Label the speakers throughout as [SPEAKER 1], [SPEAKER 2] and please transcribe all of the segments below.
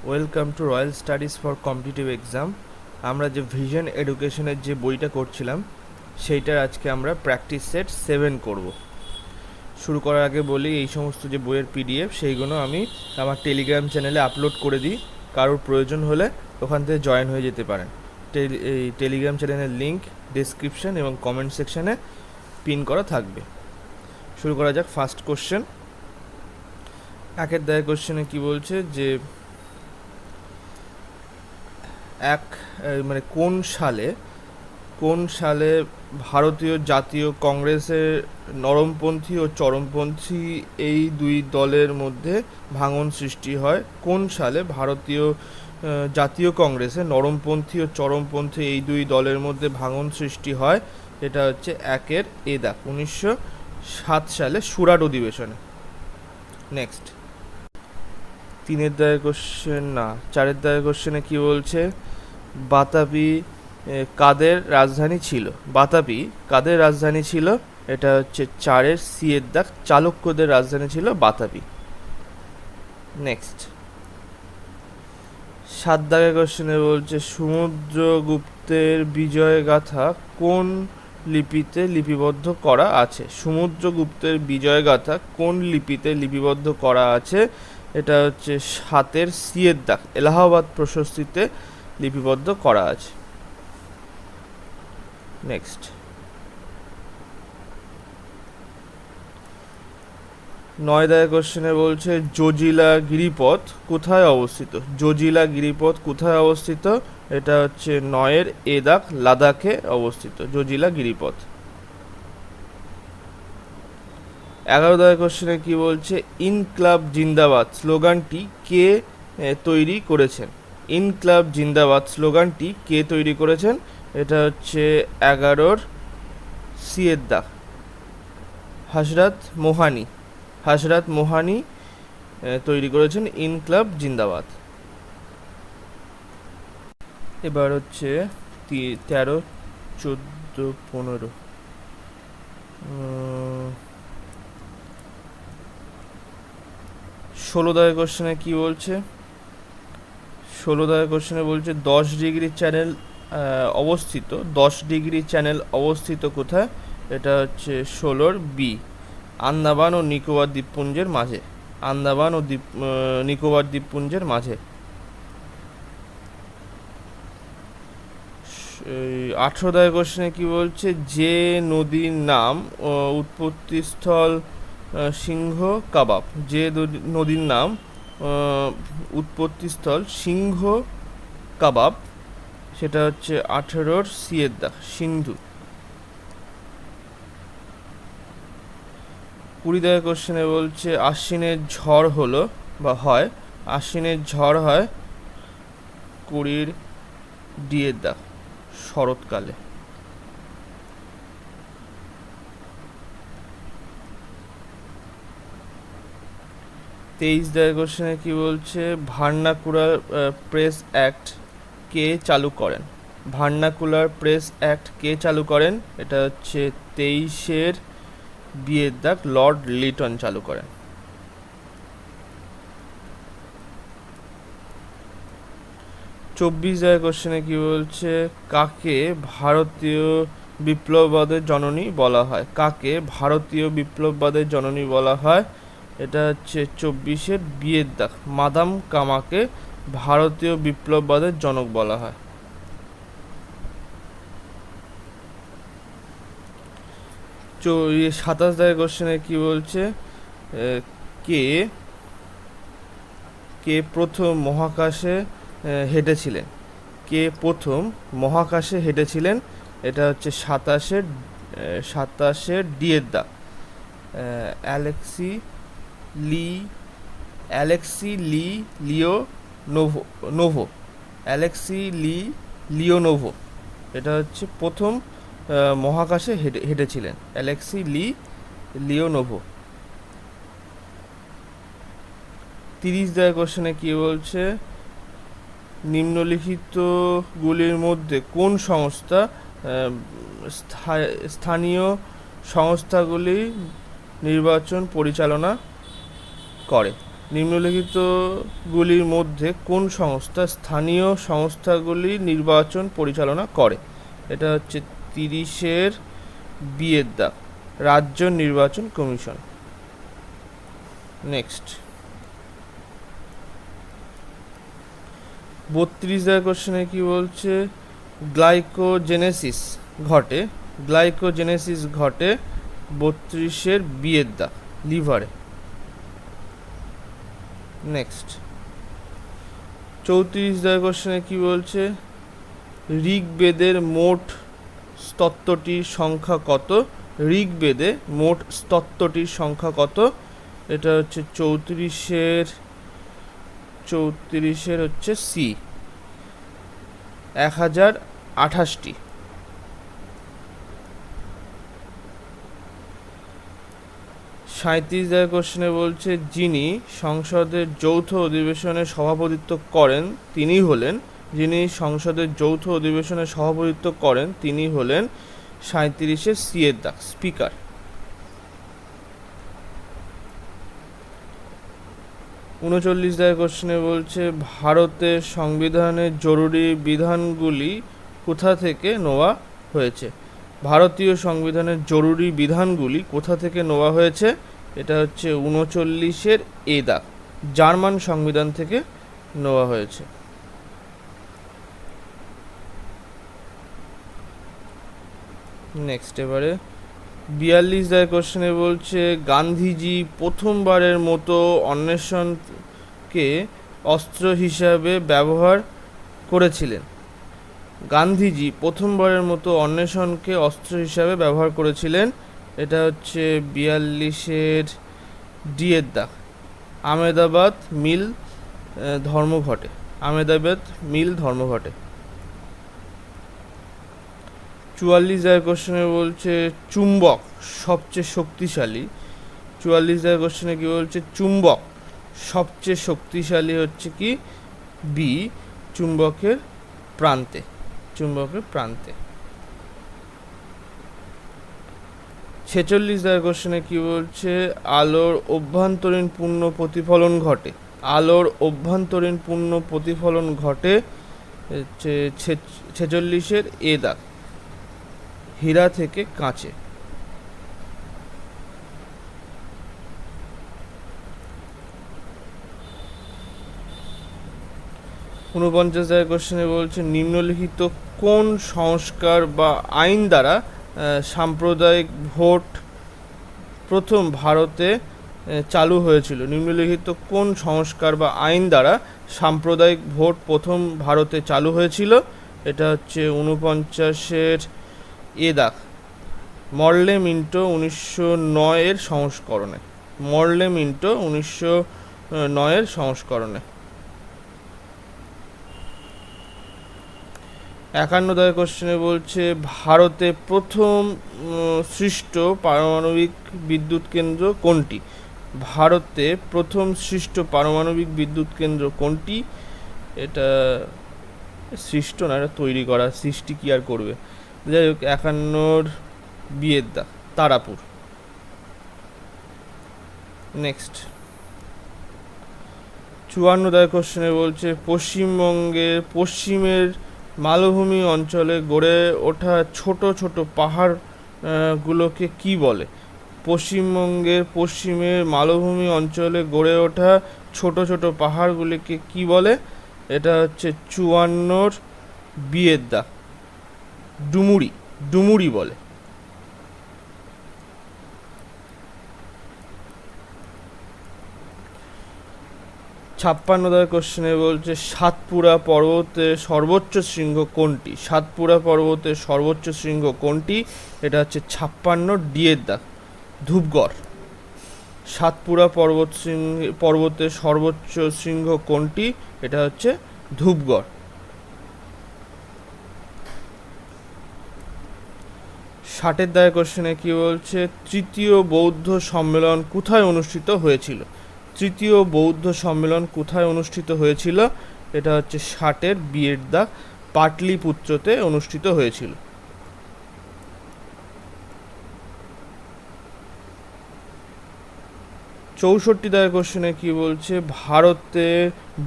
[SPEAKER 1] Welcome to royal studies for competitive exam. আমরা যে vision এডুকেশনের যে বইটা করছিলাম সেইটার আজকে আমরা প্র্যাকটিস সেট 7 করব। শুরু করার আগে বলি, এই সমস্ত যে বইয়ের পিডিএফ সেইগুলো আমি আমার টেলিগ্রাম চ্যানেলে আপলোড করে দিই। কারোর প্রয়োজন হলে ওখান থেকে জয়েন হয়ে যেতে পারেন। এই টেলিগ্রাম চ্যানেলের লিঙ্ক ডেসক্রিপশন এবং কমেন্ট সেকশানে পিন করা থাকবে। শুরু করা যাক। ফার্স্ট কোশ্চেন, একের দায়ের কোশ্চেনে কি বলছে যে কোন সালে ভারতীয় জাতীয় কংগ্রেসের নরমপন্থী ও চরমপন্থী এই দুই দলের মধ্যে ভাঙন সৃষ্টি হয়? কোন সালে ভারতীয় জাতীয় কংগ্রেসে নরমপন্থী ও চরমপন্থী এই দুই দলের মধ্যে ভাঙন সৃষ্টি হয়? এটা হচ্ছে একের এ দাগ, 1907 সালে সুরাট অধিবেশনে। নেক্সট, তিনের দায়ের কোশ্চেন না, চারের দায়ের কোশ্চেনে কি বলছে? বাতাপি কাদের রাজধানী ছিল? বাতাপি কাদের রাজধানী ছিল? এটা হচ্ছে চারের সি এর দাগ, চালুক্যদের রাজধানী ছিল বাতাপি। নেক্সট, সাত দাগের কোশ্চেনে বলছে সমুদ্রগুপ্তের বিজয় গাথা কোন লিপিতে লিপিবদ্ধ করা আছে? সমুদ্রগুপ্তের বিজয় গাথা কোন লিপিতে লিপিবদ্ধ করা আছে? এটা হচ্ছে সাতের সি এর দাগ, এলাহাবাদ প্রশস্তিতে লিপিবদ্ধ করা আছে। নেক্সট, নয় দায়ের কোশ্চেনে বলছে জজিলা গিরিপথ কোথায় অবস্থিত? জজিলা গিরিপথ কোথায় অবস্থিত? এটা হচ্ছে নয়ের এ দাগ, লাদাখে অবস্থিত জজিলা গিরিপথ। 11 দায়ের কোশ্চেনে কি বলছে? ইনক্লাব জিন্দাবাদ স্লোগানটি কে তৈরি করেছেন? ইনক্লাব জিন্দাবাদ স্লোগানটি কে তৈরি করেছেন? এটা হচ্ছে 11-র সি এর দাগ, হযরত মোহানি তৈরি করেছেন ইনক্লাব জিন্দাবাদ। এবার হচ্ছে 13, 14, 15, 16 দায়ের কোশ্চেনে কি বলছে? 16 দায়ের কোশ্চেনে বলছে 10 ডিগ্রি চ্যানেল অবস্থিত 10 ডিগ্রি চ্যানেল অবস্থিত কোথায়? এটা হচ্ছে 16-র বি, আন্দামান ও নিকোবর দ্বীপপুঞ্জের মাঝে। আন্দামান ও নিকোবর দ্বীপপুঞ্জের মাঝে। 18 দায়ের কোশ্চেনে কি বলছে? যে নদীর নাম উৎপত্তিস্থল সিংহ কাবাব, যে নদীর নাম উৎপত্তিস্থল সিংহ কাবাব, সেটা হচ্ছে 18-র সি এর দাগ, সিন্ধু। 20 দায়ের কোশ্চেনে বলছে আশ্বিনের ঝড় হলো বা হয়, আশ্বিনের ঝড় হয় 20-র ডি এর দাগ, শরৎকালে। 23 দায়ের কোশ্চেনে কি বলছে? ভার্নাকুলার প্রেস অ্যাক্ট কে চালু করেন? ভার্নাকুলার প্রেস অ্যাক্ট কে চালু করেন? এটা হচ্ছে 23-এর বি এর দাগ, লর্ড লিটন চালু করেন। 24 দায়ের কোশ্চেনে কি বলছে? কাকে ভারতীয় বিপ্লববাদের জননী বলা হয়? কাকে ভারতীয় বিপ্লববাদের জননী বলা হয়? এটা হচ্ছে 24-এর বি এর দাগ, মাদাম কামাকে ভারতীয় বিপ্লববাদের জনক বলা হয়। 27 দায়ের কোশ্চেনে কি বলছে? কে কে প্রথম মহাকাশে হেঁটেছিলেন? কে প্রথম মহাকাশে হেঁটেছিলেন? এটা হচ্ছে 27-এর ডি এর দাগ, অ্যালেক্সি লি লিওনোভো। এটা হচ্ছে প্রথম মহাকাশে হেঁটেছিলেন অ্যালেক্সি লিওনোভো। 30 দায়ের কোশ্চেনে কি বলছে? নিম্নলিখিতগুলির মধ্যে কোন সংস্থা স্থানীয় সংস্থাগুলি নির্বাচন পরিচালনা করে? নিম্নলিখিতগুলির মধ্যে কোন সংস্থা স্থানীয় সংস্থাগুলি নির্বাচন পরিচালনা করে? এটা হচ্ছে 30-এর বিয়ের দাগ, রাজ্য নির্বাচন কমিশন। নেক্সট 32 কোশ্চেনে কি বলছে? গ্লাইকোজেনেসিস ঘটে 32-এর বিয়ের দাগ, লিভারে। নেক্সট 34 কোশ্চেনে কি বলছে? ঋগ্বেদের মোট স্তোত্রটির সংখ্যা কত? ঋগ্বেদে মোট স্তোত্রটির সংখ্যা কত? এটা হচ্ছে 34-এর হচ্ছে সি, 1028টি। 37 কোশ্চেনে বলছে যিনি সংসদের যৌথ অধিবেশনে সভাপতিত্ব করেন তিনি হলেন 37-এর সি এর দাগ, স্পিকার। 39 কোশ্চেনে বলছে ভারতের সংবিধানের জরুরি বিধানগুলি কোথা থেকে নেওয়া হয়েছে? ভারতীয় সংবিধানের জরুরি বিধানগুলি কোথা থেকে নেওয়া হয়েছে? এটা হচ্ছে 39-এর এ দাগ, জার্মান সংবিধান থেকে নেওয়া হয়েছে। নেক্সট এবারে 42 কোশ্চেনে বলছে গান্ধীজি প্রথমবারের মতো অন্বেষণকে অস্ত্র হিসাবে ব্যবহার করেছিলেন। গান্ধীজি প্রথমবারের মতো অন্বেষণকে অস্ত্র হিসাবে ব্যবহার করেছিলেন। এটা হচ্ছে 42-এর ডি এর দাগ, আহমেদাবাদ মিল ধর্মঘটে। 44 কোশ্চেনে বলছে চুম্বক সবচেয়ে শক্তিশালী। 44 কোশ্চেনে কি বলছে? চুম্বক সবচেয়ে শক্তিশালী হচ্ছে কি? বি, চুম্বকের প্রান্তে। 46 কোশ্চেনে কি বলছে? আলোর অভ্যন্তরীণ পূর্ণ প্রতিফলন ঘটে। 46-এর এ দাগ, হীরা থেকে কাঁচে। 49 কোশ্চেনে বলছে নিম্নলিখিত কোন সংস্কার বা আইন দ্বারা সাম্প্রদায়িক ভোট প্রথম ভারতে চালু হয়েছিল? নিম্নলিখিত কোন সংস্কার বা আইন দ্বারা সাম্প্রদায়িক ভোট প্রথম ভারতে চালু হয়েছিল? এটা হচ্ছে 49-এর এ দাগ, মর্লে মিন্টো 1909-এর সংস্করণে। 51 কোশ্চেনে বলছে ভারতে প্রথম সৃষ্ট পারমাণবিক বিদ্যুৎ কেন্দ্র কোনটি? ভারতে প্রথম সৃষ্ট পারমাণবিক বিদ্যুৎ কেন্দ্র কোনটি? এটা সৃষ্ট না, এটা তৈরি করা, সৃষ্টি কি আর করবে। যাই হোক 51-র বিয়ের দা, তারাপুর। নেক্সট 54 কোশ্চেনে বলছে পশ্চিমবঙ্গের পশ্চিমের মালভূমি অঞ্চলে গড়ে ওঠা ছোট ছোট পাহাড় গুলোকে কি বলে? পশ্চিমবঙ্গের পশ্চিমের মালভূমি অঞ্চলে গড়ে ওঠা ছোট ছোট পাহাড়গুলিকে কি বলে? এটা হচ্ছে 54-র বিয়ের দা, ডুমুরি বলে। 56 কোশ্চেনে বলছে সাতপুরা পর্বতের সর্বোচ্চ শৃঙ্গ কোনটি? সাতপুরা পর্বতের সর্বোচ্চ শৃঙ্গ কোনটি? এটা হচ্ছে 56 ডি এর দাগ, ধূপগড়। সাতপুরা পর্বতের সর্বোচ্চ শৃঙ্গ কোনটি? এটা হচ্ছে ধূপগড়। 60 কোশ্চেনে কি বলছে তৃতীয় বৌদ্ধ সম্মেলন কোথায় অনুষ্ঠিত হয়েছিল? তৃতীয় বৌদ্ধ সম্মেলন কোথায় অনুষ্ঠিত হয়েছিল? এটা হচ্ছে 60-এর বিয়ের দাগ, পাটলিপুত্রতে অনুষ্ঠিত হয়েছিল। 64 দাগের কোশ্চেনে কি বলছে, ভারতের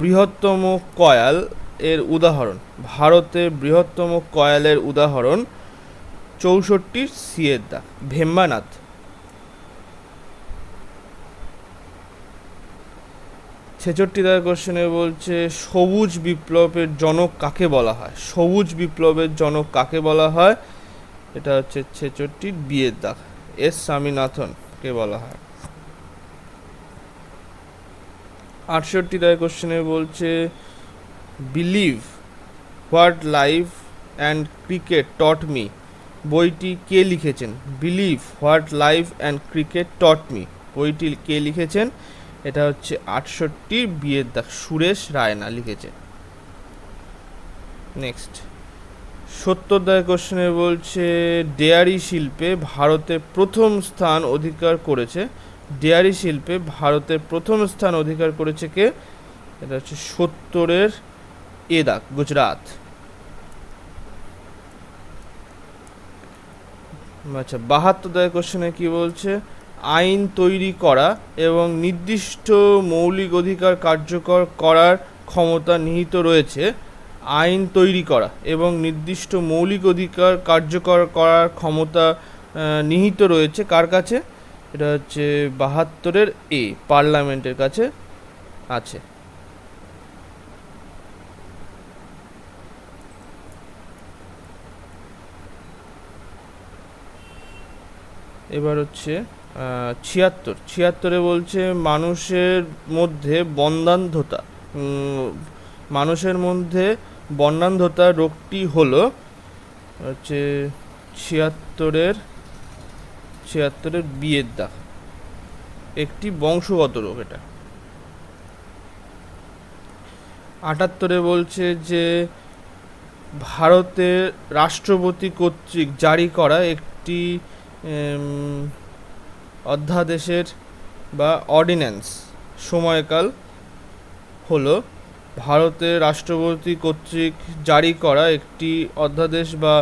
[SPEAKER 1] বৃহত্তম কয়াল এর উদাহরণ। ভারতের বৃহত্তম কয়ালের উদাহরণ 64 সি এর দাগ, ভেম্বানাথ। 66 দাগের কোশ্চেনে বলছে, সবুজ বিপ্লবের জনক কাকে বলা হয়। সবুজ বিপ্লবের জনক কাকে বলা হয়, এটা হচ্ছে 66 বি এর দাগ, এস স্বামীনাথন কে বলা হয়। 68 দাগের কোশ্চেনে বলছে, believe what life and cricket taught me বইটি কে লিখেছেন। Believe what life and cricket taught me বইটি কে লিখেছেন, এটা হচ্ছে 68 বি এর দাগ, সুরেশ রায়না লিখেছে। নেক্সট 70 দাগের কোশ্চেনে বলছে, ডেয়ারি শিল্পে ভারতে প্রথম স্থান অধিকার করেছে। ডেয়ারি শিল্পে ভারতে প্রথম স্থান অধিকার করেছে কে, এটা হচ্ছে 70 এ দাগ, গুজরাট। আচ্ছা 72 দাগের কোশ্চেনে কি বলছে, আইন তৈরি করা এবং নির্দিষ্ট মৌলিক অধিকার কার্যকর করার ক্ষমতা নিহিত রয়েছে। আইন তৈরি করা এবং নির্দিষ্ট মৌলিক অধিকার কার্যকর করার ক্ষমতা নিহিত রয়েছে কার কাছে, এটা হচ্ছে 72 এ, পার্লামেন্টের কাছে আছে। এবার হচ্ছে 76 বলছে, মানুষের মধ্যে বন্ধ্যান্ধতা, মানুষের মধ্যে বন্ধ্যান্ধতা রোগটি হলো হচ্ছে 76 বিয়ের দাগ, একটি বংশগত রোগ এটা। 78 বলছে যে, ভারতের রাষ্ট্রপতি কর্তৃক জারি করা একটি অধ্যাদেশের বা অর্ডিন্যান্স সময়কাল হলো। ভারতের রাষ্ট্রপতি কর্তৃক জারি করা একটি অধ্যাদেশ বা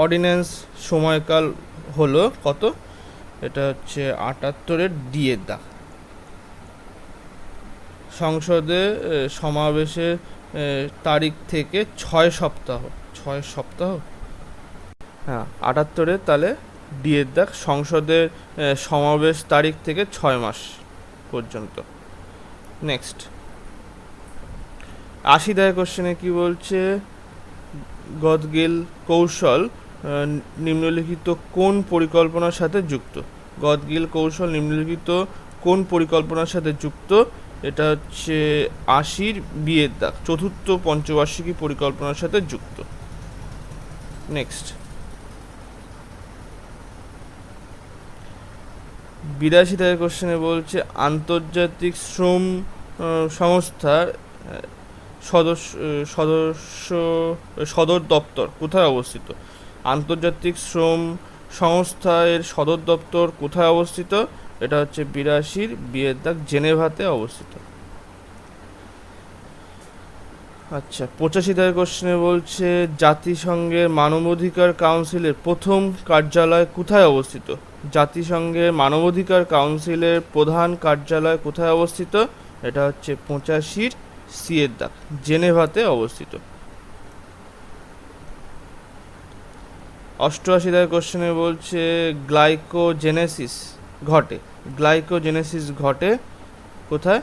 [SPEAKER 1] অর্ডিন্যান্স সময়কাল হলো কত, এটা হচ্ছে 78 ডি এর দাগ। সংসদে সমাবেশের তারিখ থেকে 6 সপ্তাহ, 6 সপ্তাহ, হ্যাঁ 78 তাহলে ডি এর দাগ, সংসদের সমাবেশ তারিখ থেকে 6 মাস পর্যন্ত। নেক্সট 80 দাগের কোশ্চেনে কি বলছে, গদগিল কৌশল নিম্নলিখিত কোন পরিকল্পনার সাথে যুক্ত। গদগিল কৌশল নিম্নলিখিত কোন পরিকল্পনার সাথে যুক্ত, এটা হচ্ছে 80 বি এর দাগ, চতুর্থ পঞ্চবার্ষিকী পরিকল্পনার সাথে যুক্ত। নেক্সট 82 দাগের কোশ্চেনে বলছে, আন্তর্জাতিক শ্রম সংস্থার সদর দপ্তর কোথায় অবস্থিত। আন্তর্জাতিক শ্রম সংস্থা এর সদর দপ্তর কোথায় অবস্থিত, এটা হচ্ছে 82 বি এর দাগ, জেনেভাতে অবস্থিত। আচ্ছা 85 দাগের কোশ্চেনে বলছে, জাতিসংঘের মানবাধিকার কাউন্সিলের প্রথম কার্যালয় কোথায় অবস্থিত। জাতিসংঘের মানবাধিকার কাউন্সিলের প্রধান কার্যালয় কোথায় অবস্থিত, এটা হচ্ছে 85 সি এর দাগ, জেনেভাতে অবস্থিত। 88 দাগের কোশ্চেনে বলছে, গ্লাইকোজেনেসিস ঘটে। গ্লাইকোজেনেসিস ঘটে কোথায়,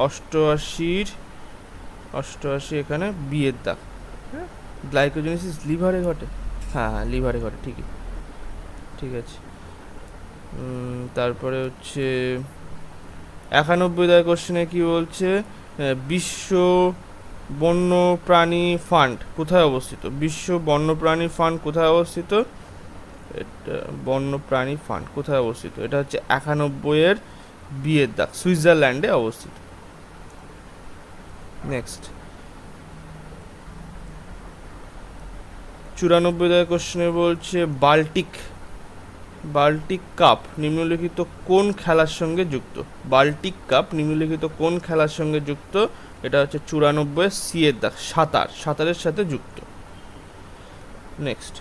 [SPEAKER 1] 88 এখানে বি এর দাগ। গ্লাইকোজেনেসিস লিভারে ঘটে, হ্যাঁ হ্যাঁ লিভারে ঘটে, ঠিকই, ঠিক আছে। তারপরে হচ্ছে 91 দাগের কোশ্চেনে কি বলছে, বিশ্ব বন্যপ্রাণী ফান্ড কোথায় অবস্থিত। বিশ্ব বন্যপ্রাণী ফান্ড কোথায় অবস্থিত, এটা বন্যপ্রাণী ফান্ড কোথায় অবস্থিত, এটা হচ্ছে 91 বি এর দাগ, সুইজারল্যান্ডে অবস্থিত। নেক্সট 94 দাগের কোশ্চেনে বলছে, বাল্টিক কাপ নিম্নলিখিত কোন খেলার সঙ্গে যুক্ত। বাল্টিক কাপ নিম্নলিখিত কোন খেলার সঙ্গে যুক্ত, এটা হচ্ছে 94 সি এর দাগ, সাঁতারের সাথে যুক্ত। নেক্সট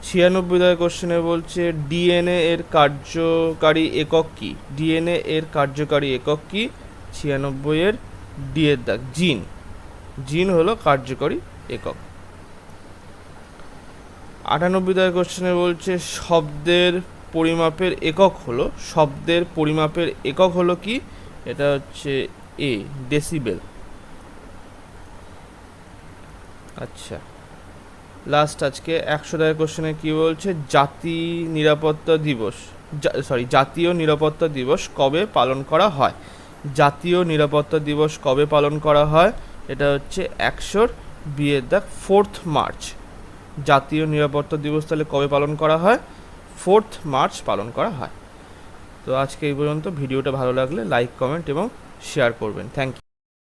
[SPEAKER 1] 96 কোশ্চেনে বলছে ডিএনএ এর কার্যকারী একক কি? ডিএনএ এর কার্যকারী একক কি? 96 এর ডি এর দাগ জিন। জিন হলো কার্যকরী একক। 98 কোশ্চেনে বলছে শব্দের পরিমাপের একক হলো, শব্দের পরিমাপের একক হলো কি? এটা হচ্ছে এ, ডেসিবেল। আচ্ছা, লাস্ট আজকে 100 কোশ্চেনে কি বলছে জাতীয় নিরাপত্তা দিবস, জাতীয় নিরাপত্তা দিবস কবে পালন করা হয়? জাতীয় নিরাপত্তা দিবস কবে পালন করা হয়? এটা হচ্ছে 100 বিয়ের দাগ 4th মার্চ। জাতীয় নিরাপত্তা দিবস তাহলে কবে পালন করা হয়? 4th মার্চ পালন করা হয়। তো আজকে এই পর্যন্ত। ভিডিওটা ভালো লাগলে লাইক, কমেন্ট এবং শেয়ার করবেন। Thank you.